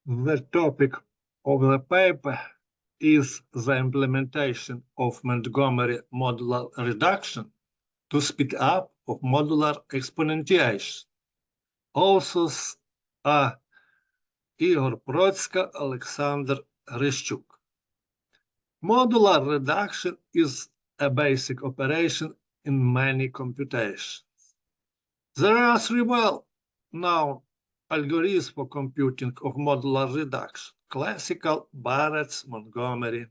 The topic of the paper is the implementation of Montgomery modular reduction to speed up of modular exponentiation. Authors are Igor Protska, Alexander Ryschuk. Modular reduction is a basic operation in many computations. There are three well-known algorithms for computing of modular reduction: classical, Barrett's, Montgomery.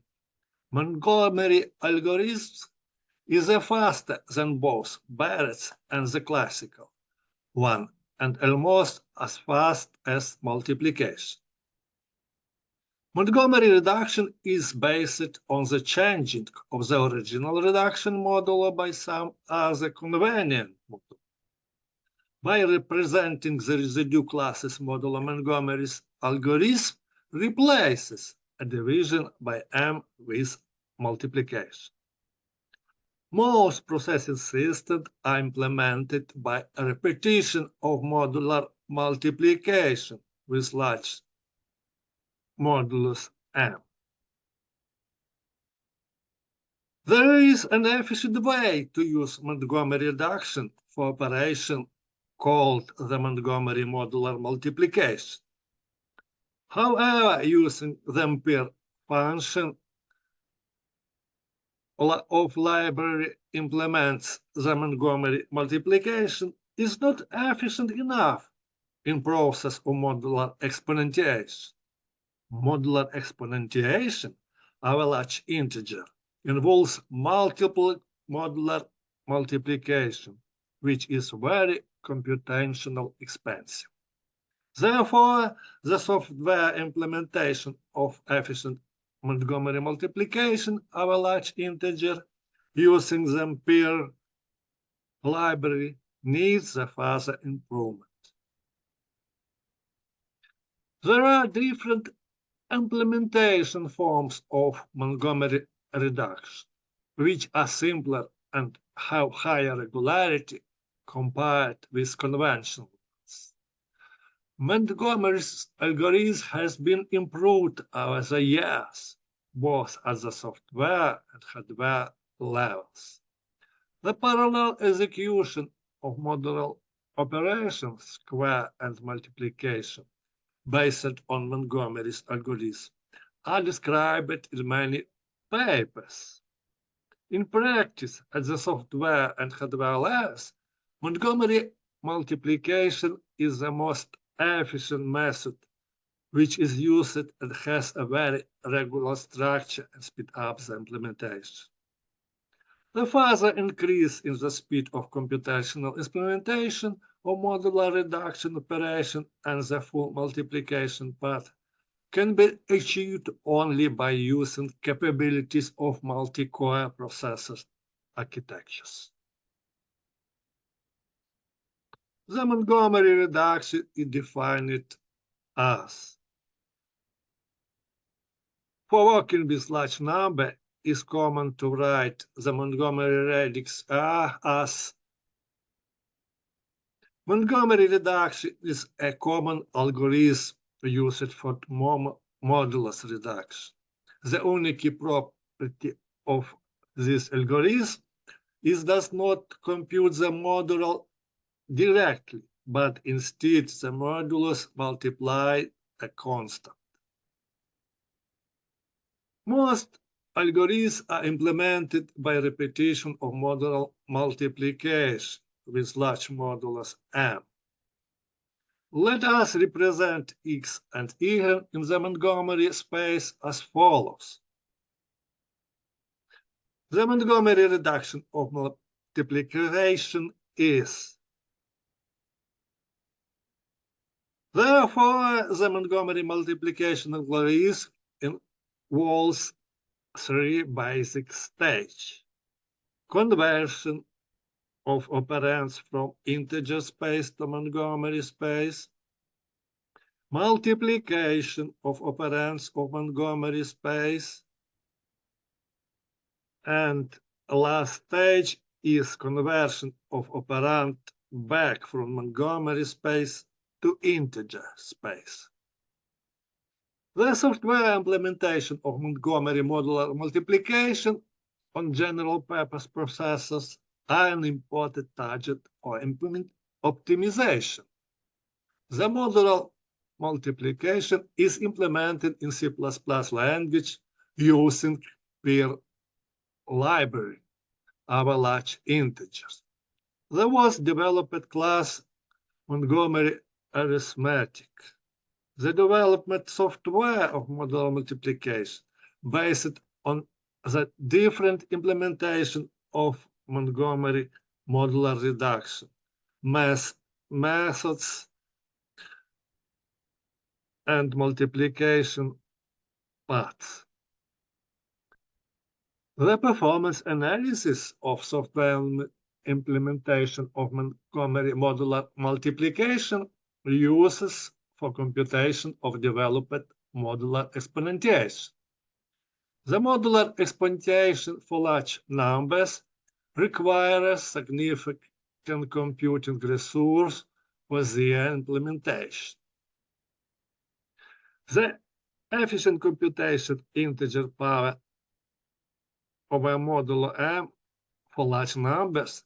Montgomery algorithm is faster than both Barrett's and the classical one, and almost as fast as multiplication. Montgomery reduction is based on the changing of the original reduction modulo by some other convenient modulo. By representing the residue classes modulo, Montgomery's algorithm replaces a division by m with multiplication. Most processing systems are implemented by a repetition of modular multiplication with large modulus m. There is an efficient way to use Montgomery reduction for operation called the Montgomery modular multiplication. However, using the Ampere function of library implements the Montgomery multiplication is not efficient enough in process of modular exponentiation. Modular exponentiation of a large integer involves multiple modular multiplication, which is very computational expensive. Therefore, the software implementation of efficient Montgomery multiplication of a large integer using the Ampere library needs a further improvement. There are different implementation forms of Montgomery reduction, which are simpler and have higher regularity compared with conventional ones. Montgomery's algorithm has been improved over the years, both at the software and hardware levels. The parallel execution of modular operations, square and multiplication, based on Montgomery's algorithm, are described in many papers. In practice, at the software and hardware levels, Montgomery multiplication is the most efficient method, which is used and has a very regular structure and speed up the implementation. The further increase in the speed of computational implementation of modular reduction operation and the full multiplication path can be achieved only by using capabilities of multi-core processor architectures. The Montgomery reduction is defined as: for working with large number, it's common to write the Montgomery radix as Montgomery reduction is a common algorithm used for modulus reduction. The only key property of this algorithm is does not compute the modulo directly, but instead the modulus multiply a constant. Most algorithms are implemented by repetition of modular multiplication with large modulus m. Let us represent x and y in the Montgomery space as follows. The Montgomery reduction of multiplication is: therefore, the Montgomery multiplication algorithm involves three basic stages: conversion of operands from integer space to Montgomery space, multiplication of operands of Montgomery space, and last stage is conversion of operand back from Montgomery space to integer space. The software implementation of Montgomery modular multiplication on general-purpose processors are an important target for implement optimization. The modular multiplication is implemented in C++ language using per library over large integers. There was developed class Montgomery arithmetic. The development software of modular multiplication based on the different implementation of Montgomery modular reduction methods and multiplication paths. The performance analysis of software implementation of Montgomery modular multiplication uses for computation of developed modular exponentiation. The modular exponentiation for large numbers requires significant computing resource for their implementation. The efficient computation integer power of a modulo M for large numbers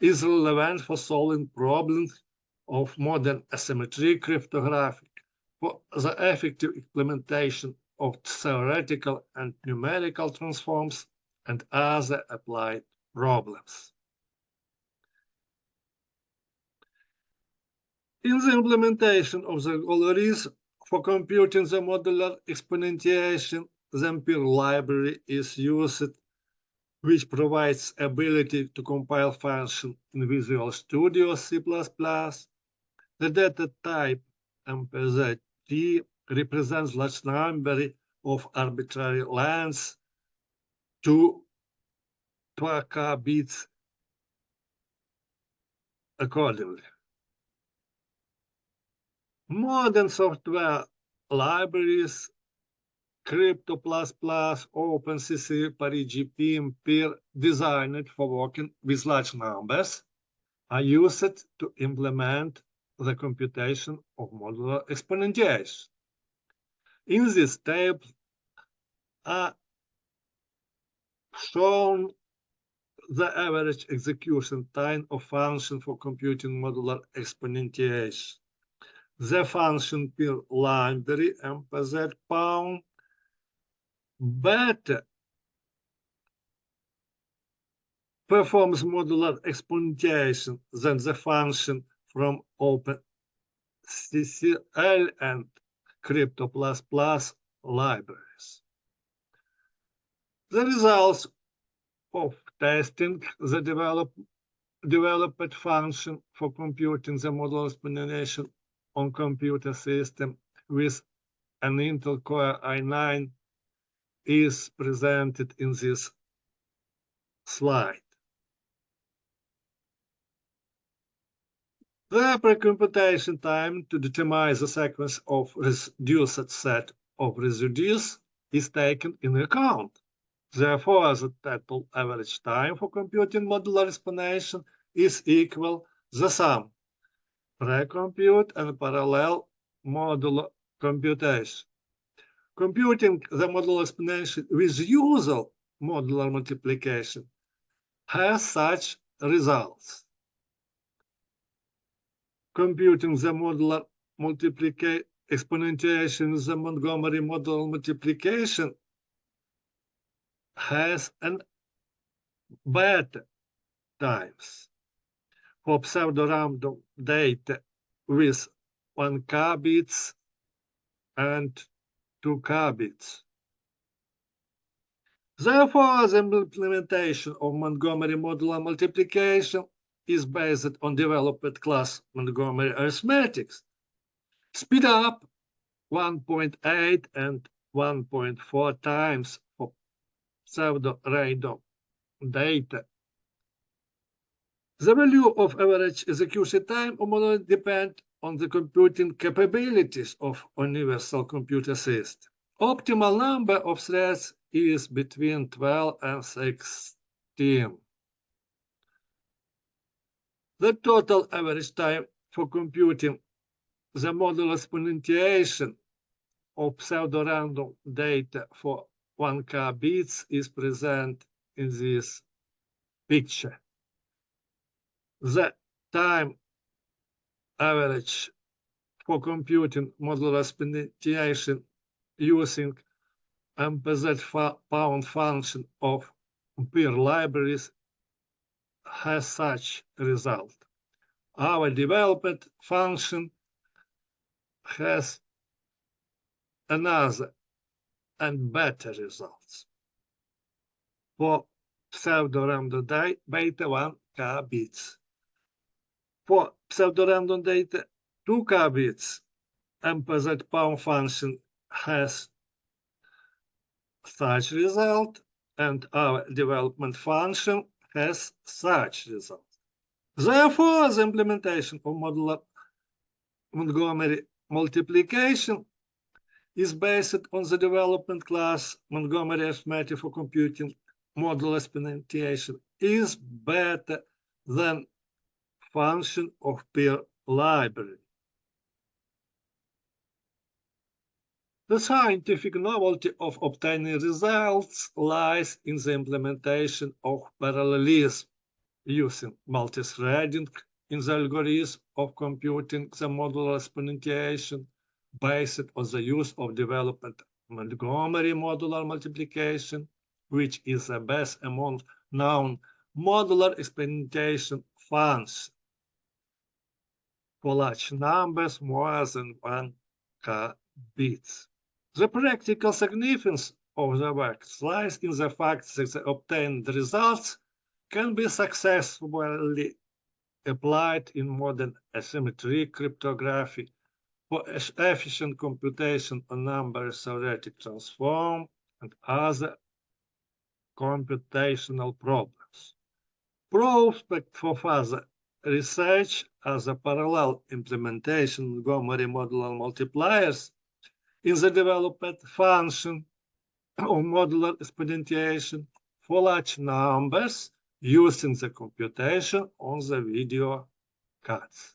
is relevant for solving problems of modern asymmetric cryptography for the effective implementation of theoretical and numerical transforms and other applied problems. In the implementation of the algorithm for computing the modular exponentiation, the Ampere library is used, which provides ability to compile function in Visual Studio C++. The data type MPZ-T represents large number of arbitrary lengths to 2k bits accordingly. Modern software libraries, Crypto++, OpenCC, PariGP, Ampere, designed for working with large numbers, are used to implement the computation of modular exponentiation. In this table are shown the average execution time of function for computing modular exponentiation. The function per library MPZ pound better performs modular exponentiation than the function from OpenCCL and Crypto++ libraries. The results of testing the developed function for computing the modular exponentiation on computer system with an Intel Core i9 is presented in this slide. The pre-computation time to determine the sequence of reduced set of residues is taken into account. Therefore, the total average time for computing modular exponentiation is equal the sum pre-compute and parallel modular computation. Computing the modular exponentiation with usual modular multiplication has such results. Computing the modular exponentiation with the Montgomery modular multiplication has an better times. For pseudo-random data with 1k bits and 2k bits. Therefore, the implementation of Montgomery modular multiplication is based on developed class Montgomery arithmetics. Speed up 1.8 and 1.4 times for pseudo-random data. The value of average execution time will depend on the computing capabilities of universal computer system. Optimal number of threads is between 12 and 16. The total average time for computing the modular exponentiation of pseudo-random data for 1K bits is present in this picture. The time average for computing modular exponentiation using MPZ pound function of peer libraries has such result. Our developed function has another and better results. For pseudo-random data, 1K bits. For pseudo-random data, 2K bits, MPZ pound function has such result, and our development function has such result. Therefore, the implementation of modular Montgomery multiplication is based on the development class Montgomery arithmetic for computing modular exponentiation is better than function of peer library. The scientific novelty of obtaining results lies in the implementation of parallelism using multithreading in the algorithm of computing the modular exponentiation based on the use of developed Montgomery modular multiplication, which is the best among known modular exponentiation functions for large numbers more than 1K bits. The practical significance of the work lies in the fact that the obtained results can be successfully applied in modern asymmetric cryptography for efficient computation on number theoretic transform and other computational problems. Prospect for further research as a parallel implementation of Montgomery modular multipliers in the developed function of modular exponentiation for large numbers using the computation on the video cards.